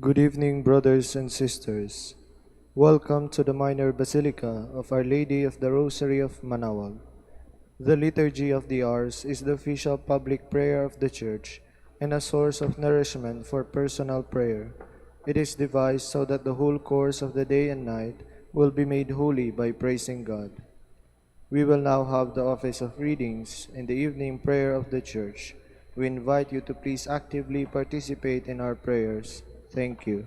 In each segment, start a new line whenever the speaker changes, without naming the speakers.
Good evening, brothers and sisters. Welcome to the Minor Basilica of Our Lady of the Rosary of Manaoag. The Liturgy of the Hours is the official public prayer of the Church and a source of nourishment for personal prayer. It is devised so that the whole course of the day and night will be made holy by praising God. We will now have the office of readings and the evening prayer of the Church. We invite you to please actively participate in our prayers. Thank you.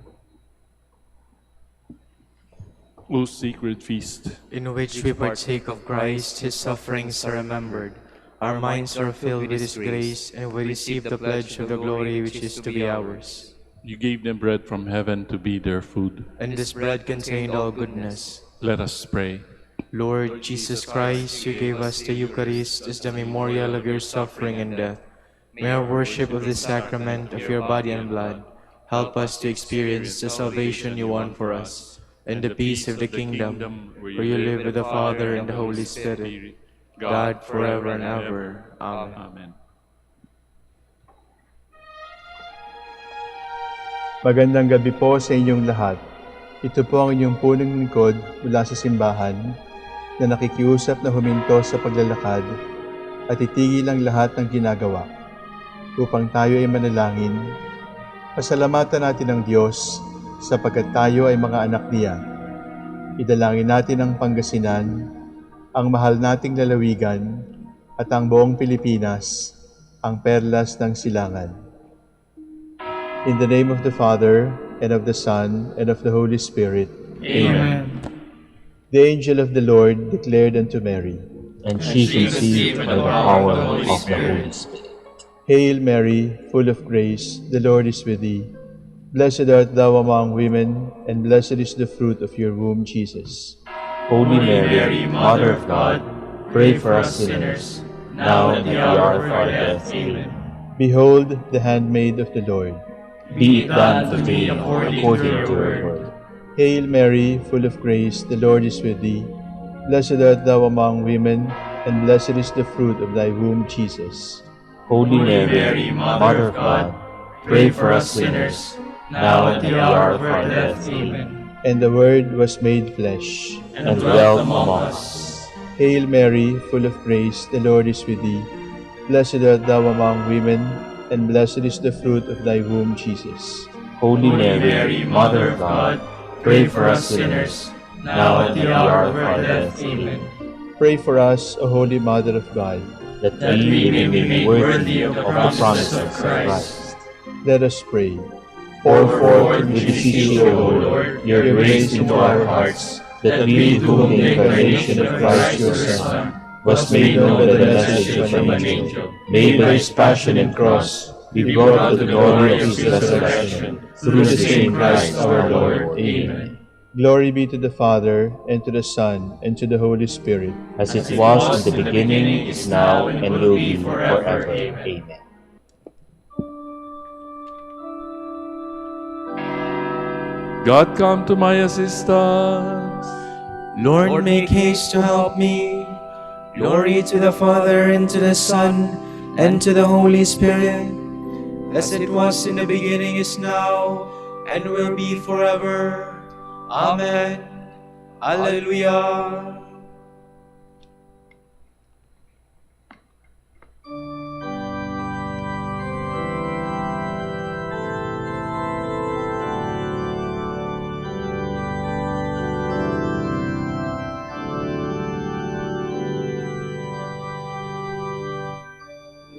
O sacred feast,
in which we partake of Christ, His sufferings are remembered. Our minds are filled with His grace, and we receive the pledge of the glory which is to be ours.
you gave them bread from heaven to be their food.
And this bread contained all goodness.
Let us pray.
Lord Jesus Christ, you gave us the Eucharist as the memorial of your suffering and death. May our worship of this sacrament of your body and blood help us to experience the salvation you won for us, and the peace of the kingdom, where you live with the Father and the Holy Spirit, God forever and ever. Amen.
Amen.
Magandang gabi po sa inyong lahat. Ito po ang inyong punong lingkod mula sa simbahan na nakikiusap na huminto sa paglalakad at itigil ang lahat ng ginagawa upang tayo ay manalangin. Pasalamatan natin ang Diyos sapagkat tayo ay mga anak niya. Idalangin natin ang Pangasinan, ang mahal nating lalawigan, at ang buong Pilipinas, ang perlas ng silangan. In the name of the Father, and of the Son, and of the Holy Spirit.
Amen.
The angel of the Lord declared unto Mary,
And she conceived by the power of the Holy Spirit.
Hail Mary, full of grace, the Lord is with thee. Blessed art thou among women, and blessed is the fruit of your womb, Jesus.
Holy Mary, Mother of God, pray for us sinners, now and at the hour of our death. Amen.
Behold, the handmaid of the Lord.
Be it done to me according to your word.
Hail Mary, full of grace, the Lord is with thee. Blessed art thou among women, and blessed is the fruit of thy womb, Jesus.
Holy Mary, Mother of God, pray for us sinners, now and at the hour of our death. Amen.
And the Word was made flesh,
And dwelt among us.
Hail Mary, full of grace, the Lord is with thee. Blessed art thou among women, and blessed is the fruit of thy womb, Jesus.
Holy Mary, Mother of God, pray for us sinners, now and at the hour of our death. Amen.
Pray for us, O Holy Mother of God.
That we may be made worthy of the promise of Christ.
Let us pray.
Pour forth, we beseech you, O Lord, your grace into our hearts, that we, to whom the incarnation of Christ your Son was made known by the message of an angel, may by his passion and cross be brought to the glory of his resurrection, through the same Christ our Lord. Amen.
Glory be to the Father, and to the Son, and to the Holy Spirit.
As it was in the beginning, is now, and will be forever. Amen.
God, come to my assistance.
Lord, make haste to help me. Glory to the Father, and to the Son, and to the Holy Spirit, as it was in the beginning, is now, and will be forever. Amen. Alleluia.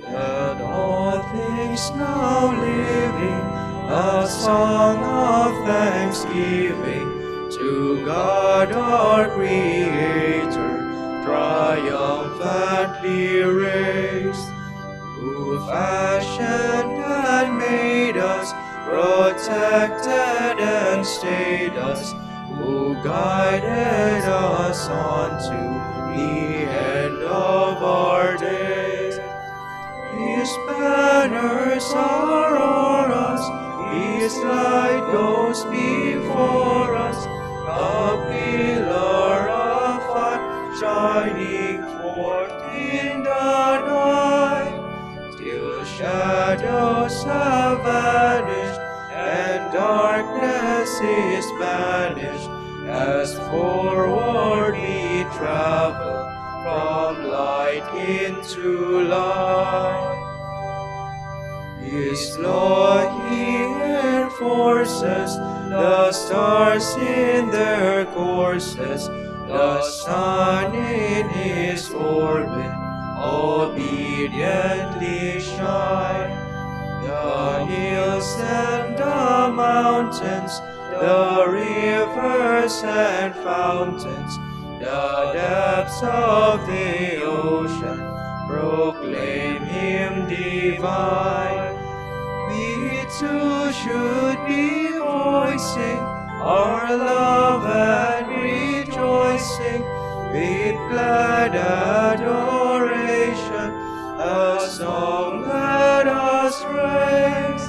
Let all things now living a song of thanksgiving to God our Creator, triumphantly raised, who fashioned and made us, protected and stayed us, who guided us unto the end of our days. His banners are o'er us, His light goes before us, a pillar of fire shining forth in the night, till shadows have vanished and dark is banished, as forward we travel from light into light. His law he enforces, the stars in their courses, the sun in his orbit obediently shine. The hills and the mountains, the rivers and fountains, the depths of the ocean proclaim him divine. We too should be voicing our love and rejoicing with glad adoration. A song let us raise,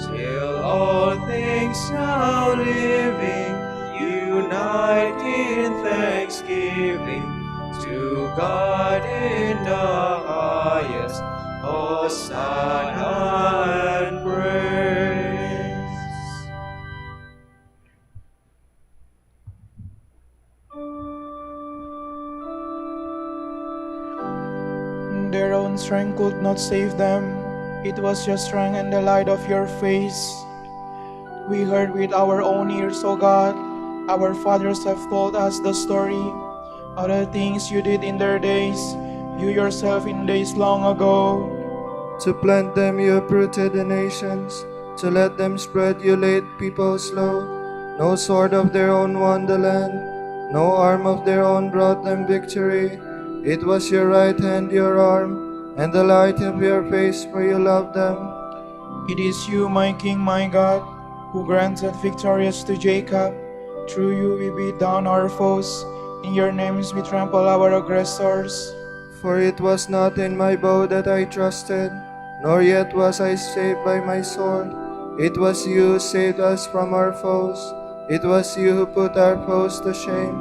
till all things now living unite in thanksgiving to God in the highest. Hosanna and praise.
Their own strength could not save them. It was your strength and the light of your face. We heard with our own ears, O God. Our fathers have told us the story of the things you did in their days, you yourself in days long ago.
To plant them you uprooted the nations, to let them spread you laid peoples low. No sword of their own won the land, no arm of their own brought them victory. It was your right hand, your arm, and the light of your face, for you loved them.
It is you, my King, my God, who granted victorious to Jacob. Through you we beat down our foes, in your names we trample our aggressors.
For it was not in my bow that I trusted, nor yet was I saved by my sword. It was you who saved us from our foes. It was you who put our foes to shame.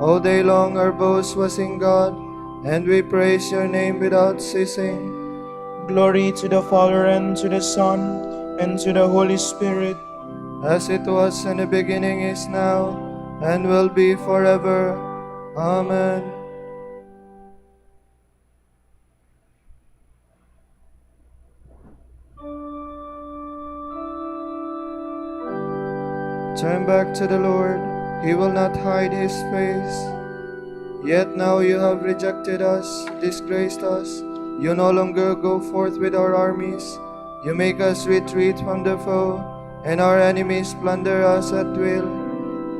All day long our boast was in God, and we praise your name without ceasing.
Glory to the Father, and to the Son, and to the Holy Spirit.
As it was in the beginning, is now, and will be forever. Amen. Turn back to the Lord, he will not hide his face. Yet now you have rejected us, disgraced us. You no longer go forth with our armies. You make us retreat from the foe, and our enemies plunder us at will.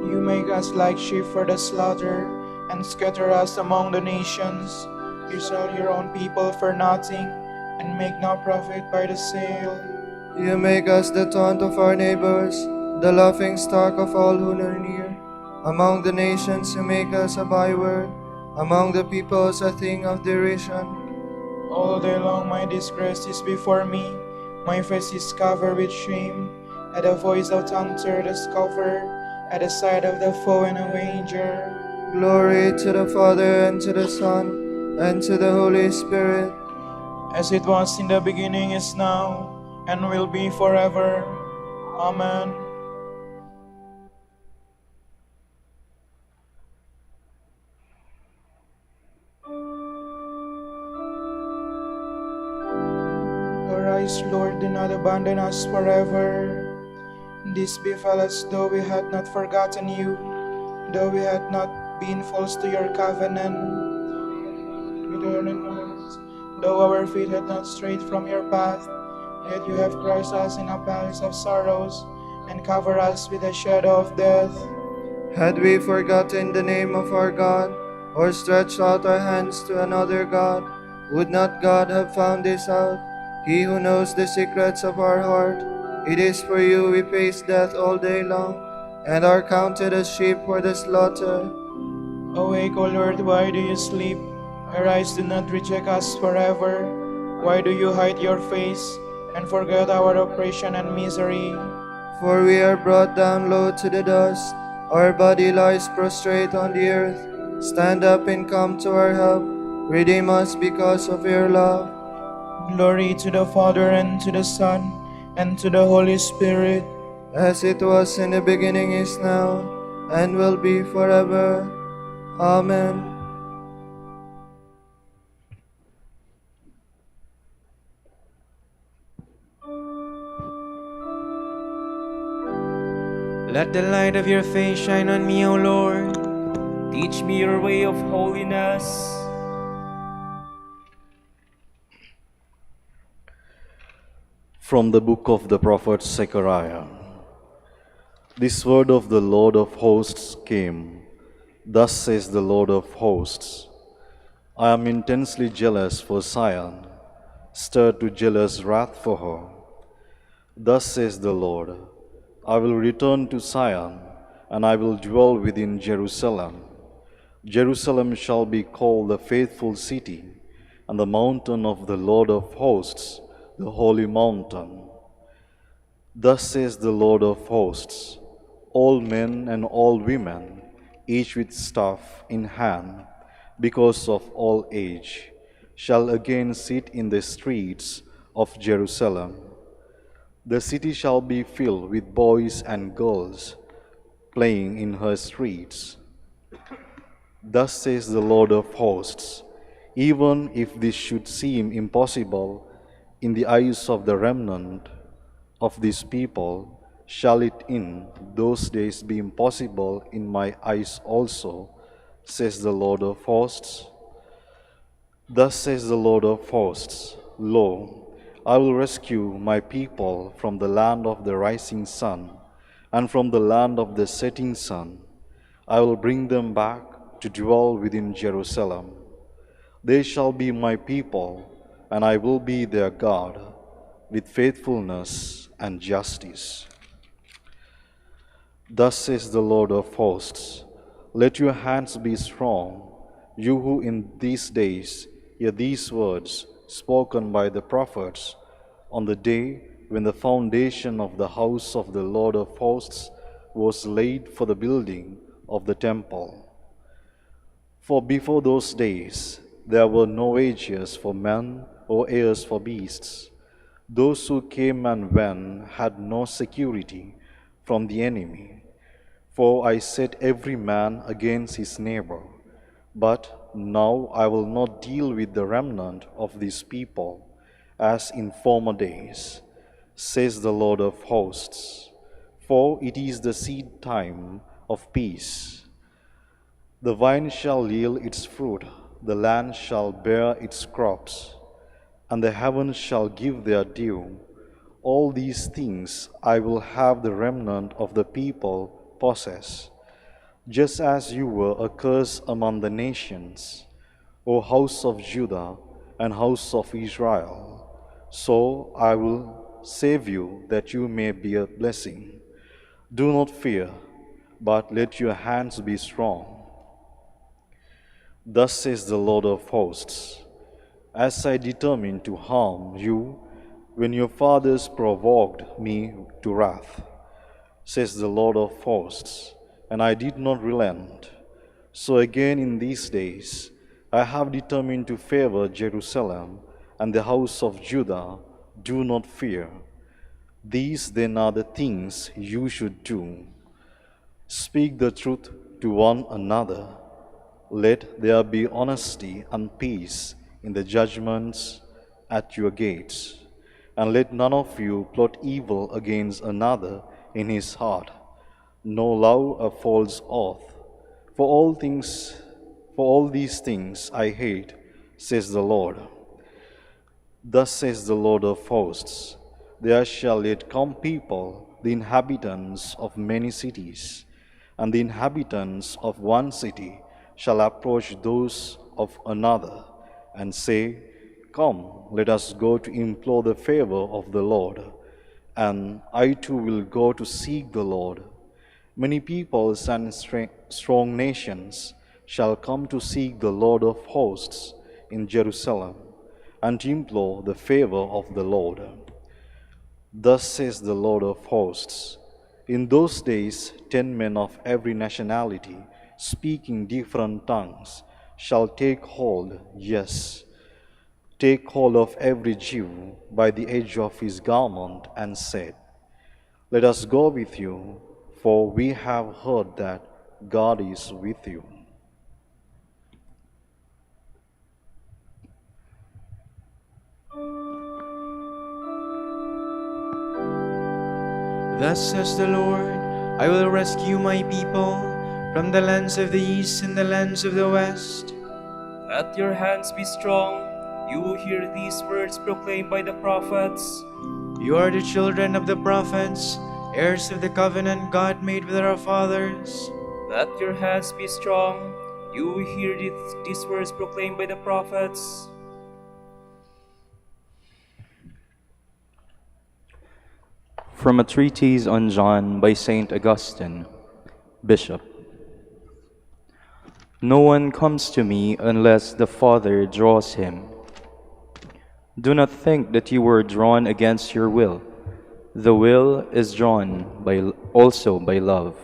You make us like sheep for the slaughter, and scatter us among the nations. You sell your own people for nothing, and make no profit by the sale.
You make us the taunt of our neighbors, the laughing stock of all who are near. Among the nations you make us a byword, among the peoples a thing of derision.
All day long my disgrace is before me, my face is covered with shame. At the voice of thunder the scoffer, at the sight of the foe and avenger.
Glory to the Father, and to the Son, and to the Holy Spirit.
As it was in the beginning, is now, and will be forever. Amen. Arise, Lord, do not abandon us forever. This befell us though we had not forgotten you, though we had not been false to your covenant. Though our feet had not strayed from your path, yet you have crushed us in a palace of sorrows, and covered us with the shadow of death.
Had we forgotten the name of our God, or stretched out our hands to another God, would not God have found this out? He who knows the secrets of our heart. It is for you we face death all day long, and are counted as sheep for the slaughter.
Awake, O Lord, why do you sleep? Arise, do not reject us forever. Why do you hide your face, and forget our oppression and misery?
For we are brought down low to the dust, our body lies prostrate on the earth. Stand up and come to our help, redeem us because of your love.
Glory to the Father, and to the Son, and to the Holy Spirit.
as it was in the beginning, is now, and will be forever. Amen.
Let the light of your face shine on me, O Lord.
Teach me your way of holiness.
From the book of the prophet Zechariah. This word of the Lord of hosts came. Thus says the Lord of hosts, I am intensely jealous for Zion, stirred to jealous wrath for her. Thus says the Lord, I will return to Zion, and I will dwell within Jerusalem. Jerusalem shall be called the faithful city, and the mountain of the Lord of hosts, the holy mountain. Thus says the Lord of hosts, all men and all women, each with staff in hand, because of old age, shall again sit in the streets of Jerusalem. The city shall be filled with boys and girls, playing in her streets. Thus says the Lord of hosts, even if this should seem impossible in the eyes of the remnant of this people, shall it in those days be impossible in my eyes also, says the Lord of hosts. Thus says the Lord of hosts, Lo, I will rescue my people from the land of the rising sun, and from the land of the setting sun. I will bring them back to dwell within Jerusalem. They shall be my people, and I will be their God, with faithfulness and justice. Thus says the Lord of hosts, let your hands be strong, you who in these days hear these words spoken by the prophets on the day when the foundation of the house of the Lord of hosts was laid for the building of the temple. For before those days there were no wages for men or heirs for beasts. Those who came and went had no security from the enemy. For I set every man against his neighbor. But now I will not deal with the remnant of this people as in former days, says the Lord of hosts. For it is the seed time of peace. The vine shall yield its fruit, the land shall bear its crops, and the heavens shall give their dew. All these things I will have the remnant of the people possess, just as you were a curse among the nations, O house of Judah and house of Israel. So I will save you that you may be a blessing. Do not fear, but let your hands be strong. Thus says the Lord of hosts, as I determined to harm you when your fathers provoked me to wrath, says the Lord of hosts, and I did not relent. So again in these days I have determined to favor Jerusalem and the house of Judah. Do not fear. These then are the things you should do. Speak the truth to one another. Let there be honesty and peace in the judgments at your gates. And let none of you plot evil against another in his heart, nor love a false oath. For all these things I hate, says the Lord. Thus says the Lord of hosts, there shall yet come people, the inhabitants of many cities, and the inhabitants of one city shall approach those of another, and say, Come, let us go to implore the favor of the Lord. And I too will go to seek the Lord. Many peoples and strong nations shall come to seek the Lord of hosts in Jerusalem, and to implore the favor of the Lord. Thus says the Lord of hosts, in those days 10 men of every nationality, speaking different tongues, shall take hold, yes, take hold of every Jew by the edge of his garment, and said, Let us go with you, for we have heard that God is with you.
Thus says the Lord, I will rescue my people from the lands of the east and the lands of the west.
Let your hands be strong. You will hear these words proclaimed by the prophets.
You are the children of the prophets, heirs of the covenant God made with our fathers.
Let your hands be strong. You will hear these words proclaimed by the prophets.
From a treatise on John by Saint Augustine, Bishop. No one comes to me unless the Father draws him. Do not think that you were drawn against your will. The will is drawn also by love.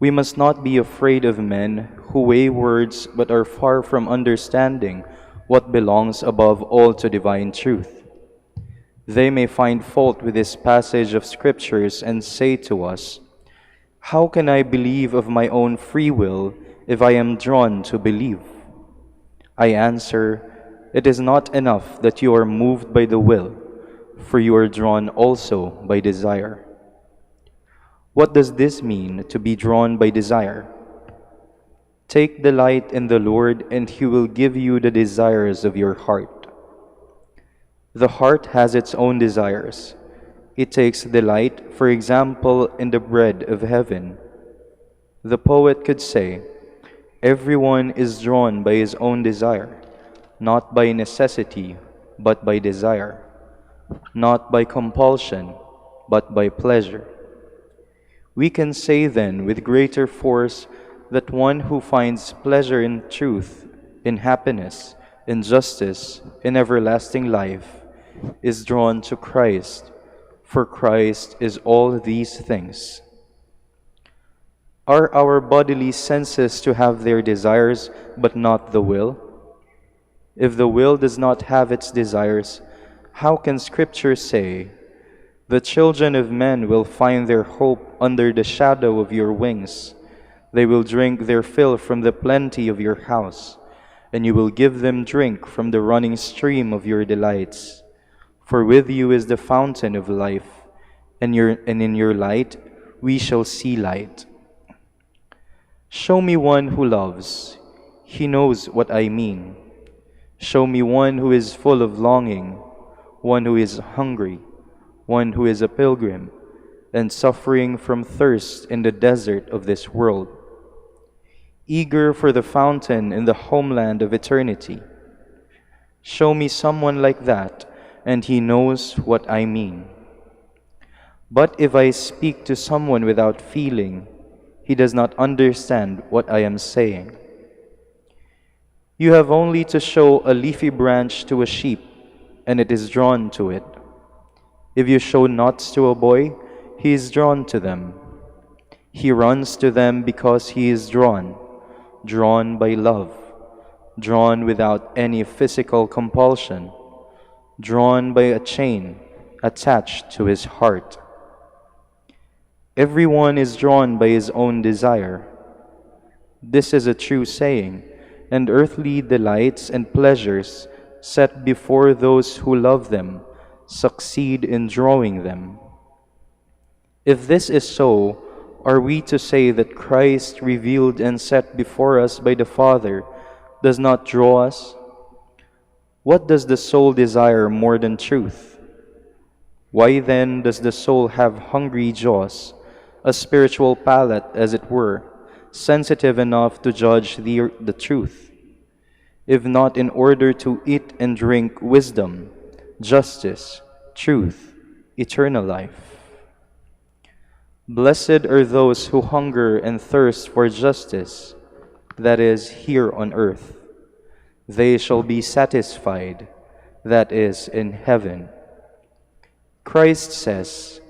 We must not be afraid of men who weigh words but are far from understanding what belongs above all to divine truth. They may find fault with this passage of Scriptures and say to us, "How can I believe of my own free will if I am drawn to believe?" I answer, it is not enough that you are moved by the will, for you are drawn also by desire. What does this mean, to be drawn by desire? Take delight in the Lord, and He will give you the desires of your heart. The heart has its own desires. It takes delight, for example, in the bread of heaven. The poet could say, everyone is drawn by his own desire, not by necessity, but by desire, not by compulsion, but by pleasure. We can say then with greater force that one who finds pleasure in truth, in happiness, in justice, in everlasting life, is drawn to Christ, for Christ is all these things. Are our bodily senses to have their desires, but not the will? If the will does not have its desires, how can Scripture say, "The children of men will find their hope under the shadow of your wings. They will drink their fill from the plenty of your house, and you will give them drink from the running stream of your delights. For with you is the fountain of life, and in your light we shall see light." Show me one who loves. He knows what I mean. Show me one who is full of longing, one who is hungry, one who is a pilgrim, and suffering from thirst in the desert of this world, eager for the fountain in the homeland of eternity. Show me someone like that, and he knows what I mean. But if I speak to someone without feeling, he does not understand what I am saying. You have only to show a leafy branch to a sheep, and it is drawn to it. If you show nuts to a boy, he is drawn to them. He runs to them because he is drawn by love, drawn without any physical compulsion, drawn by a chain attached to his heart. Everyone is drawn by his own desire. This is a true saying, and earthly delights and pleasures set before those who love them succeed in drawing them. If this is so, are we to say that Christ, revealed and set before us by the Father, does not draw us? What does the soul desire more than truth? Why then does the soul have hungry jaws, a spiritual palate, as it were, sensitive enough to judge the truth, if not in order to eat and drink wisdom, justice, truth, eternal life? Blessed are those who hunger and thirst for justice, that is, here on earth. They shall be satisfied, that is, in heaven. Christ says,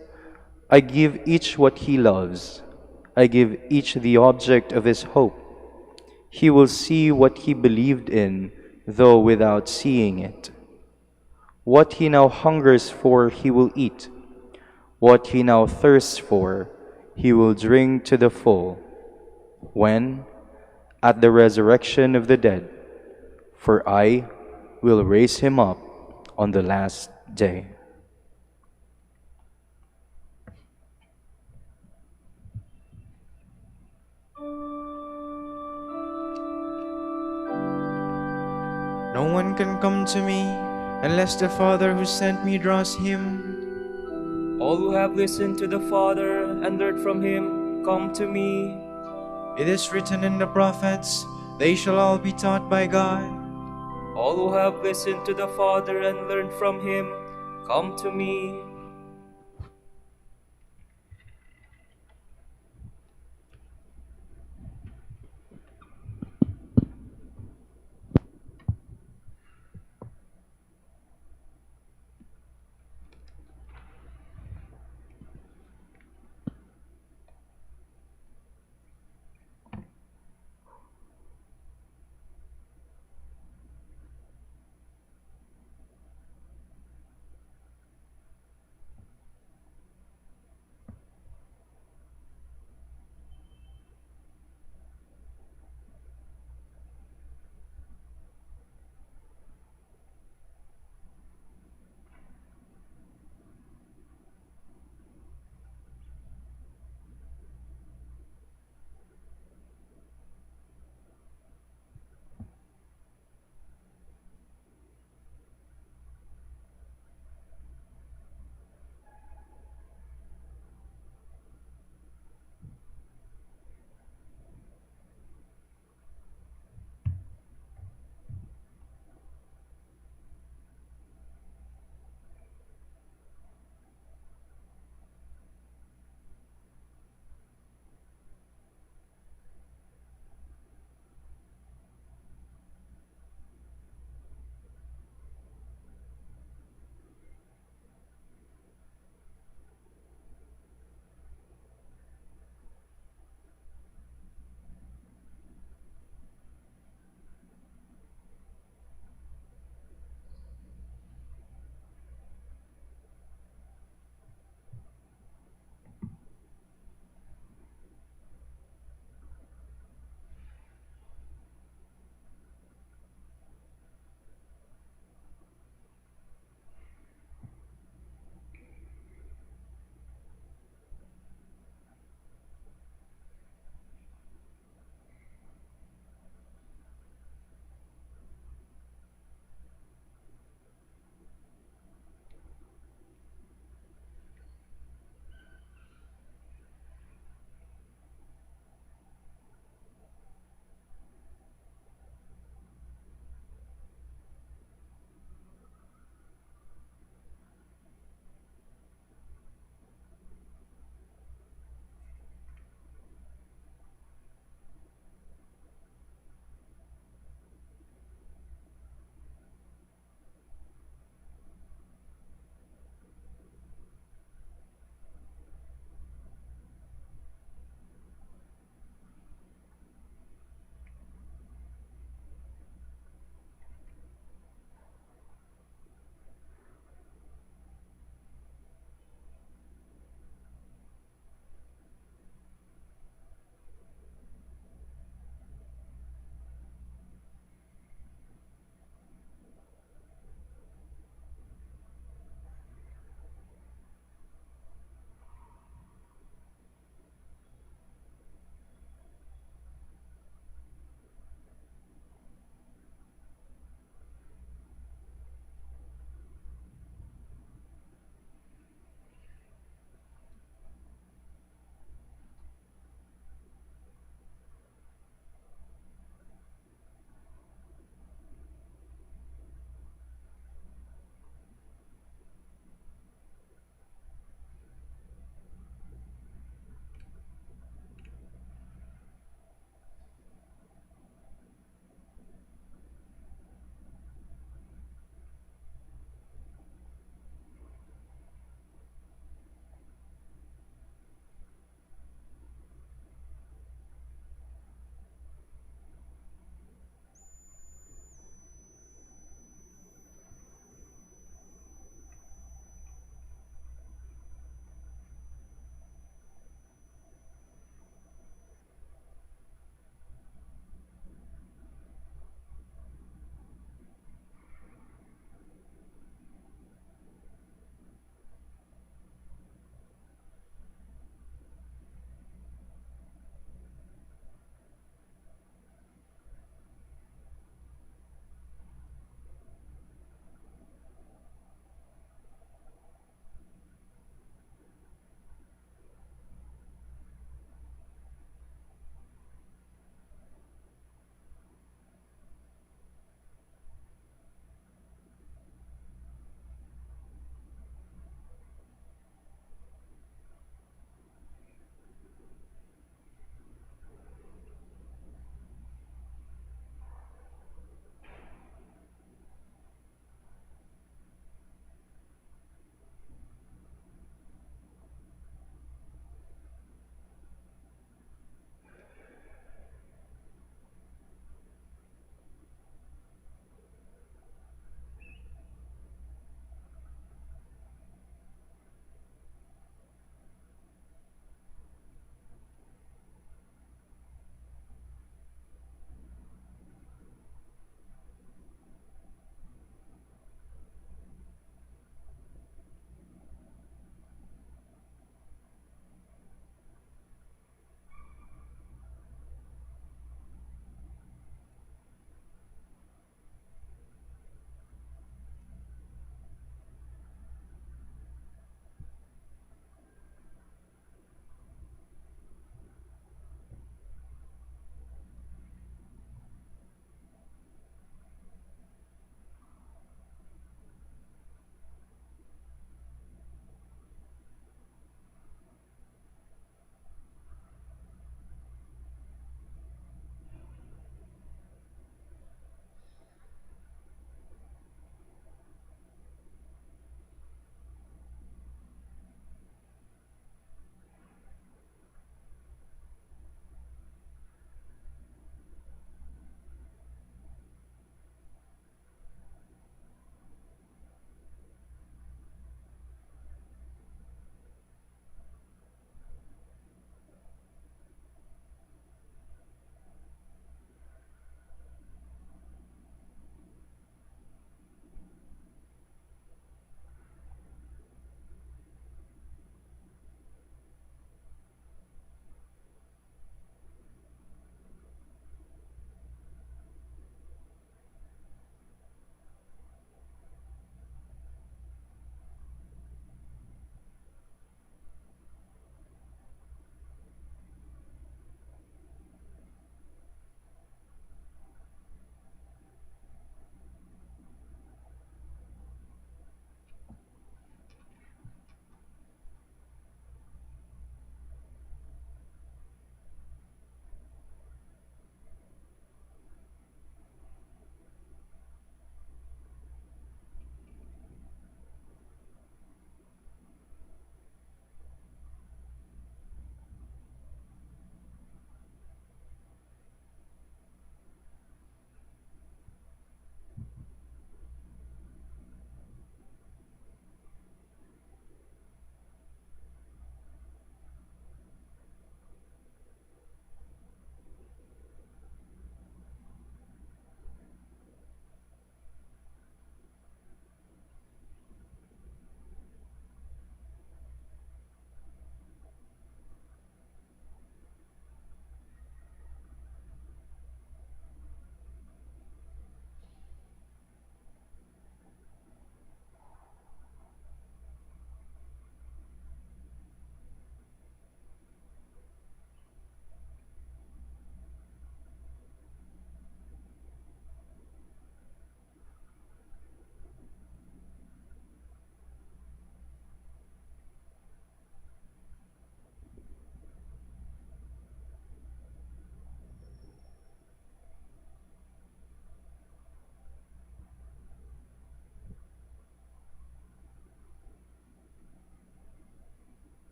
I give each what he loves. I give each the object of his hope. He will see what he believed in, though without seeing it. What he now hungers for he will eat. What he now thirsts for, he will drink to the full, when, at the resurrection of the dead, for I will raise him up on the last day.
No one can come to me unless the Father who sent me draws him.
All who have listened to the Father and learned from him, come to me.
It is written in the prophets, they shall all be taught by God.
All who have listened to the Father and learned from him, come to me.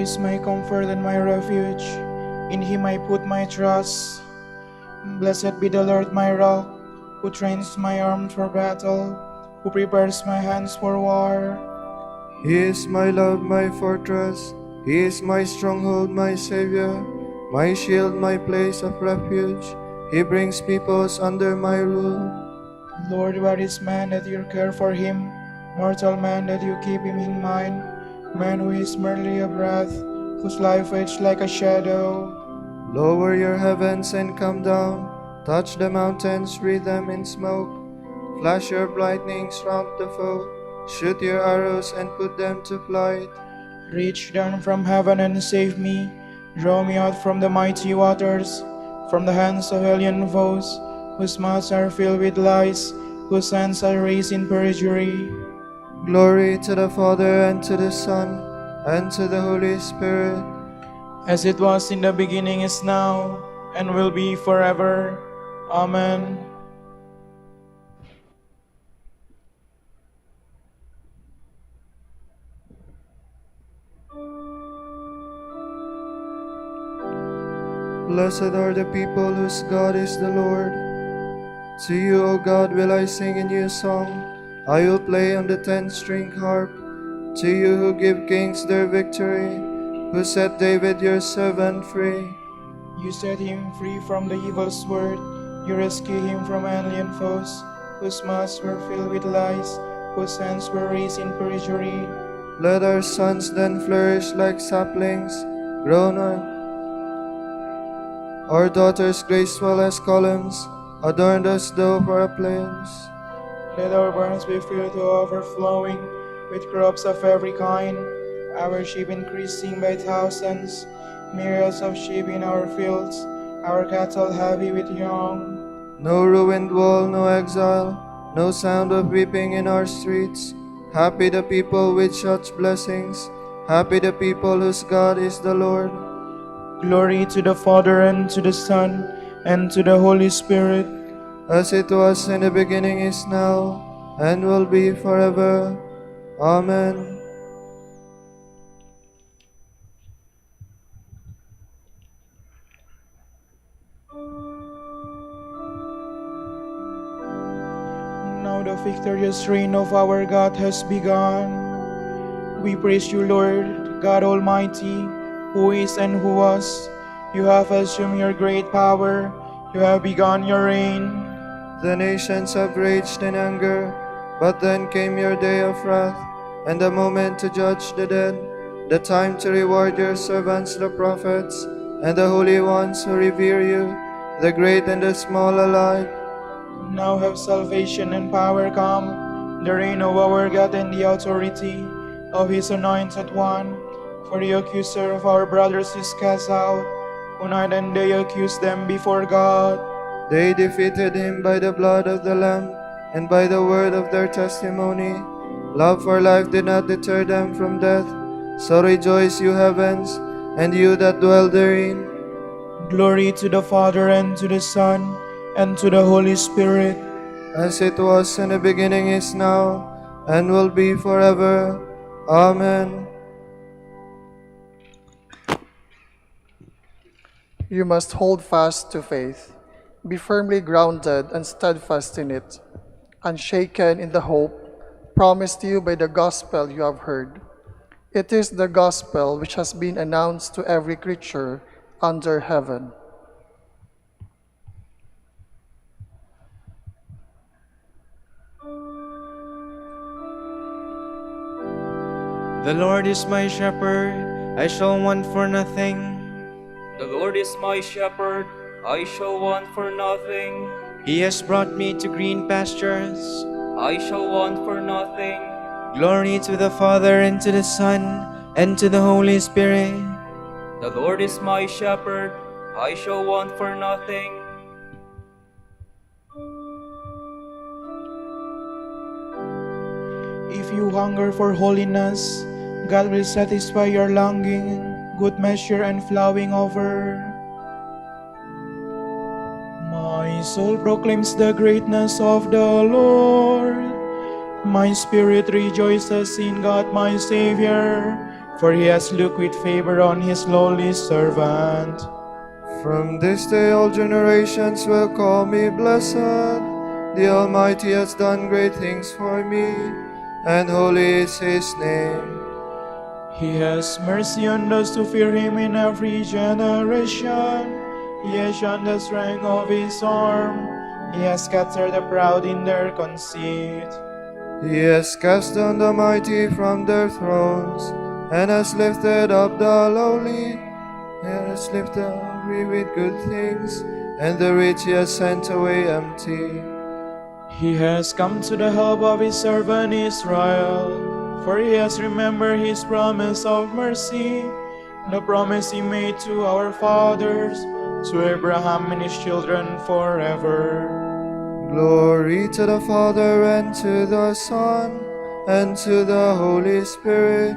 is my comfort and my refuge. In him I put my trust. Blessed be the Lord my rock, who trains my arms for battle, who prepares my hands for war.
He is my love, my fortress. He is my stronghold, my Savior, my shield, my place of refuge. He brings peoples under my rule.
Lord, where is man that you care for him? Mortal man that you keep him in mind? Man who is merely a breath, whose life fades like a shadow.
Lower your heavens and come down. Touch the mountains, wreathe them in smoke. Flash your lightnings round the foe. Shoot your arrows and put them to flight.
Reach down from heaven and save me. Draw me out from the mighty waters, from the hands of alien foes, whose mouths are filled with lies, whose hands are raised in perjury.
Glory to the Father, and to the Son, and to the Holy Spirit.
As it was in the beginning, is now, and will be forever. Amen.
Blessed are the people whose God is the Lord. To you, O God, will I sing a new song. I will play on the 10-string harp. To you who give kings their victory, who set David your servant free.
You set him free from the evil sword. You rescue him from alien foes, whose mouths were filled with lies, whose hands were raised in perjury.
Let our sons then flourish like saplings, grown on. Our daughters graceful as columns, adorned as though for a place.
Let our barns be filled to overflowing with crops of every kind, our sheep increasing by thousands, myriads of sheep in our fields, our cattle heavy with young.
No ruined wall, no exile, no sound of weeping in our streets. Happy the people with such blessings, happy the people whose God is the Lord.
Glory to the Father, and to the Son, and to the Holy Spirit.
As it was in the beginning, is now, and will be forever. Amen.
Now the victorious reign of our God has begun. We praise you, Lord, God Almighty, who is and who was. You have assumed your great power. You have begun your reign.
The nations have raged in anger, but then came your day of wrath, and the moment to judge the dead, the time to reward your servants the prophets, and the holy ones who revere you, the great and the small alike.
Now have salvation and power come, the reign of our God and the authority of his anointed one. For the accuser of our brothers is cast out, who night and day accuse them before God.
They defeated him by the blood of the Lamb and by the word of their testimony. Love for life did not deter them from death. So rejoice, you heavens, and you that dwell therein.
Glory to the Father, and to the Son, and to the Holy Spirit.
As it was in the beginning, is now, and will be forever. Amen.
You must hold fast to faith. Be firmly grounded and steadfast in it, unshaken in the hope promised you by the gospel you have heard. It is the gospel which has been announced to every creature under heaven.
The Lord is my shepherd, I shall want for nothing.
The Lord is my shepherd, I shall want for nothing.
He has brought me to green pastures.
I shall want for nothing.
Glory to the Father, and to the Son, and to the Holy Spirit.
The Lord is my shepherd, I shall want for nothing.
If you hunger for holiness, God will satisfy your longing, good measure and flowing over. My soul proclaims the greatness of the Lord. My spirit rejoices in God my Savior, for he has looked with favor on his lowly servant.
From this day all generations will call me blessed. The Almighty has done great things for me, and holy is his name.
He has mercy on those who fear him in every generation. He has shown the strength of his arm. He has scattered the proud in their conceit.
He has cast down the mighty from their thrones, and has lifted up the lowly. He has lifted the hungry with good things, and the rich he has sent away empty.
He has come to the help of his servant Israel, for he has remembered his promise of mercy, the promise he made to our fathers, to Abraham and his children forever.
Glory to the Father, and to the Son, and to the Holy Spirit,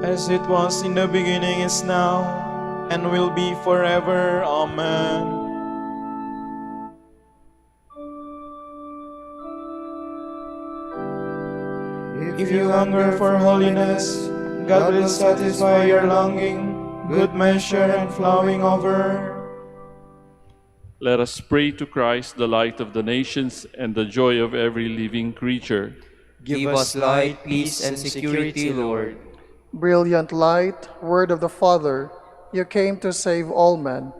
as it was in the beginning, is now, and will be forever. Amen. If you hunger for holiness, God will satisfy your longing, good measure and flowing over.
Let us pray to Christ, the light of the nations and the joy of every living creature.
Give us light, peace, and security, Lord.
Brilliant light, word of the Father, you came to save all men.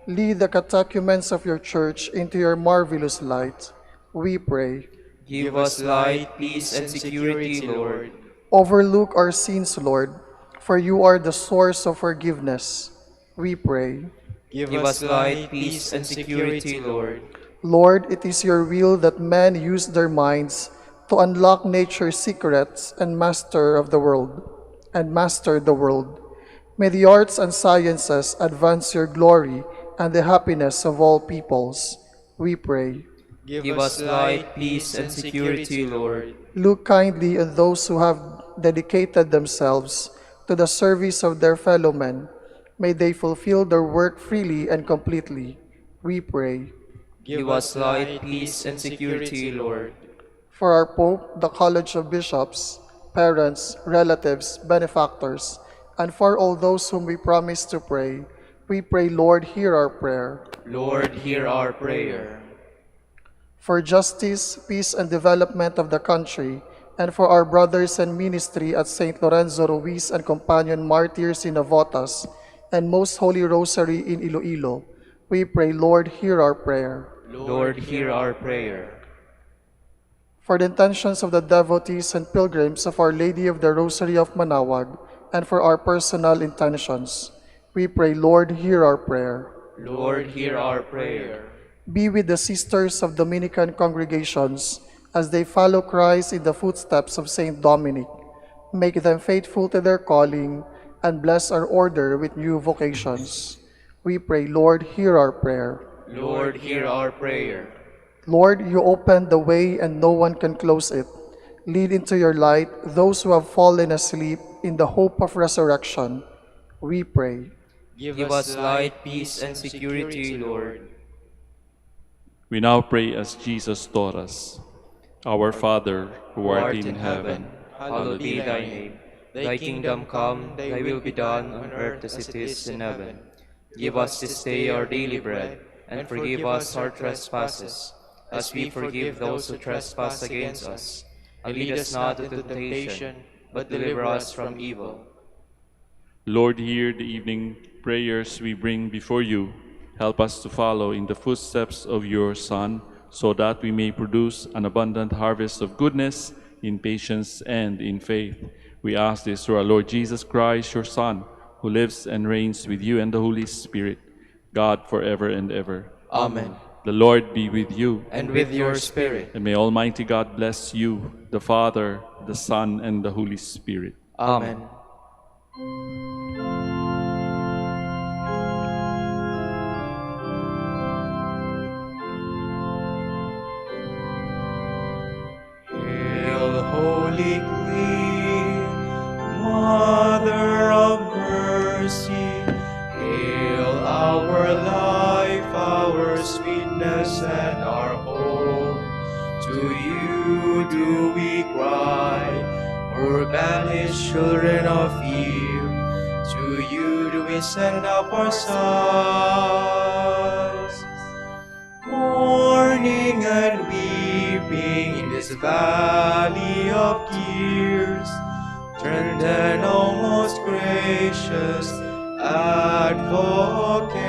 Lead the catechumens of your church into your marvelous light. We pray.
Give us light, peace, and security, Lord.
Overlook our sins, Lord, for you are the source of forgiveness. We pray.
Give us light, peace, and security, Lord.
Lord, it is your will that men use their minds to unlock nature's secrets and master the world. May the arts and sciences advance your glory and the happiness of all peoples. We pray.
Give us light, peace, and security, Lord.
Look kindly on those who have dedicated themselves to the service of their fellow men. May they fulfill their work freely and completely. We pray.
Give us light, peace, and security, Lord.
For our Pope, the College of Bishops, parents, relatives, benefactors, and for all those whom we promise to pray, we pray, Lord, hear our prayer.
Lord, hear our prayer.
For justice, peace, and development of the country, and for our brothers in ministry at St. Lorenzo Ruiz and Companion Martyrs in Navotas, and Most Holy Rosary in Iloilo, we pray, Lord, hear our prayer.
Lord, hear our prayer.
For the intentions of the devotees and pilgrims of Our Lady of the Rosary of Manaoag, and for our personal intentions, we pray, Lord, hear our prayer.
Lord, hear our prayer.
Be with the sisters of Dominican congregations as they follow Christ in the footsteps of Saint Dominic. Make them faithful to their calling and bless our order with new vocations. We pray, Lord, hear our prayer.
Lord, hear our prayer.
Lord, you open the way and no one can close it. Lead into your light those who have fallen asleep in the hope of resurrection. We pray.
Give us light, peace, and security, Lord.
We now pray as Jesus taught us. Our Father, who art in heaven,
hallowed be thy name. Thy kingdom come, thy will be done on earth as it is in heaven. Give us this day our daily bread, and forgive us our trespasses, as we forgive those who trespass against us. And lead us not into temptation, but deliver us from evil.
Lord, hear the evening prayers we bring before you. Help us to follow in the footsteps of your Son, so that we may produce an abundant harvest of goodness in patience and in faith. We ask this through our Lord Jesus Christ, your Son, who lives and reigns with you and the Holy Spirit, God forever and ever.
Amen.
The Lord be with you.
And with your spirit.
And may Almighty God bless you, the Father, the Son, and the Holy Spirit.
Amen.
Hail, Holy Queen, Mother of Mercy, hail our life, our sweetness, and our hope. To you do we cry, poor banished children of Eve.
send up our sighs. Mourning and weeping in this valley of tears, turn then, O most gracious Advocate,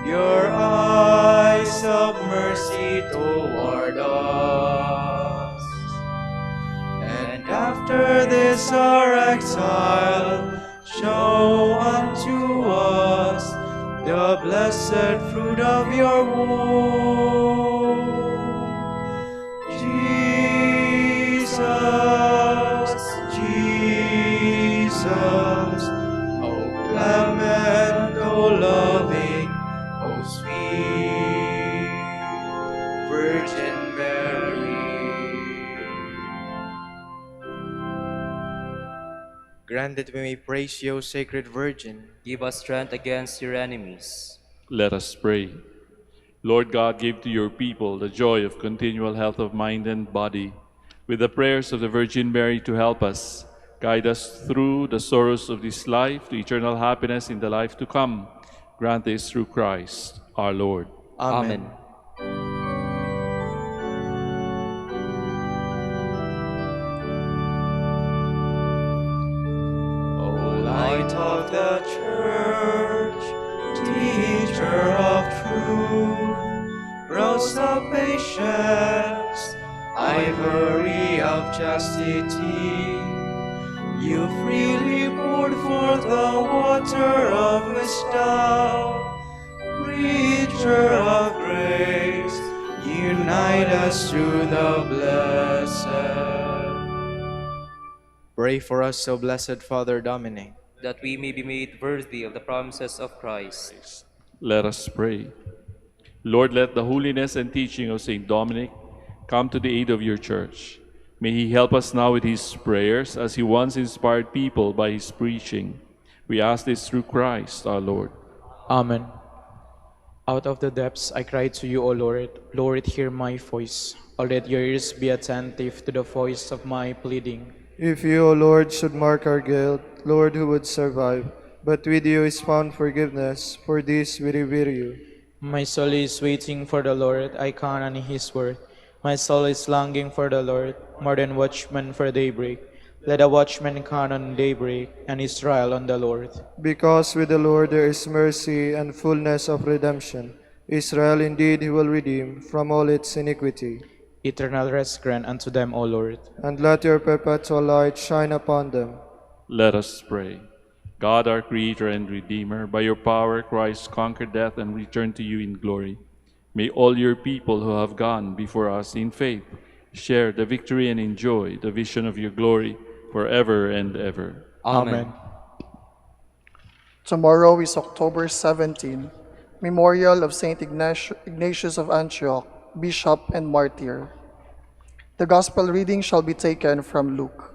your eyes of mercy toward us. And after this our exile, show unto us the blessed fruit of your womb, Jesus, Jesus, O clement, O loving, O sweet Virgin Mary. Grant that we may praise you, O Sacred Virgin.
Give us strength against your enemies.
Let us pray. Lord God, give to your people the joy of continual health of mind and body. With the prayers of the Virgin Mary to help us, guide us through the sorrows of this life to eternal happiness in the life to come. Grant this through Christ our Lord.
Amen. O light of the Church, teacher of truth, rose of patience, ivory of chastity, you freely poured forth the water of wisdom. Preacher of grace, unite us to the blessed. Pray for us, O Blessed Father Dominic,
that we may be made worthy of the promises of Christ.
Let us pray. Lord, let the holiness and teaching of Saint Dominic come to the aid of your Church. May he help us now with his prayers as he once inspired people by his preaching. We ask this through Christ our Lord.
Amen. Out of the depths I cry to you, O Lord. Lord, hear my voice. O let your ears be attentive to the voice of my pleading.
If you, O Lord, should mark our guilt, Lord, who would survive? But with you is found forgiveness. For this we revere you.
My soul is waiting for the Lord. I count on his word. My soul is longing for the Lord, more than watchmen for daybreak. Let a watchman count on daybreak, and Israel on the Lord.
Because with the Lord there is mercy and fullness of redemption. Israel indeed he will redeem from all its iniquity.
Eternal rest grant unto them, O Lord.
And let your perpetual light shine upon them.
Let us pray. God, our Creator and Redeemer, by your power Christ conquered death and returned to you in glory. May all your people who have gone before us in faith share the victory and enjoy the vision of your glory forever and ever.
Amen.
Tomorrow is October 17, Memorial of Saint Ignatius of Antioch, Bishop and Martyr. The Gospel reading shall be taken from Luke.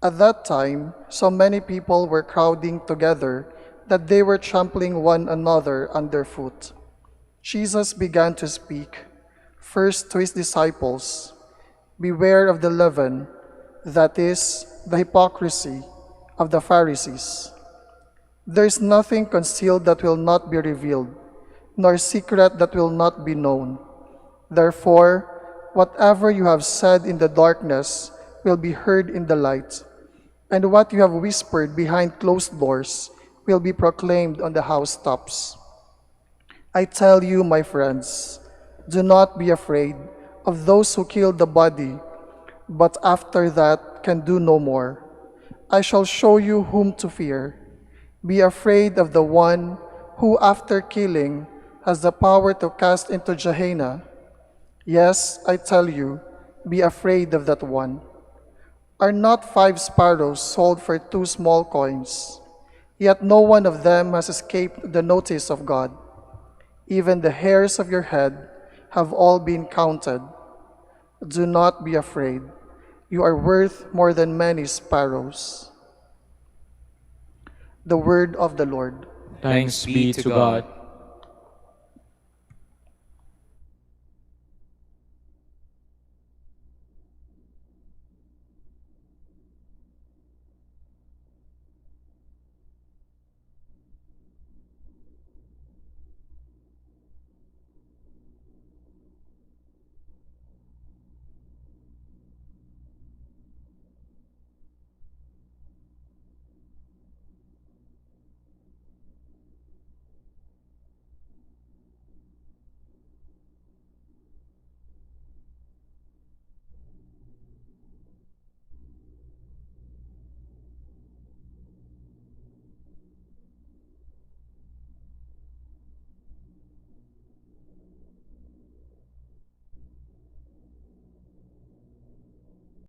At that time, so many people were crowding together that they were trampling one another underfoot. Jesus began to speak, first to his disciples, "Beware of the leaven, that is, the hypocrisy of the Pharisees. There is nothing concealed that will not be revealed, nor secret that will not be known. Therefore, whatever you have said in the darkness will be heard in the light, and what you have whispered behind closed doors will be proclaimed on the housetops. I tell you, my friends, do not be afraid of those who kill the body, but after that can do no more. I shall show you whom to fear. Be afraid of the one who, after killing, has the power to cast into Gehenna. Yes, I tell you, be afraid of that one. Are not 5 sparrows sold for 2 small coins? Yet no one of them has escaped the notice of God. Even the hairs of your head have all been counted. Do not be afraid. You are worth more than many sparrows." The word of the Lord.
Thanks be to God.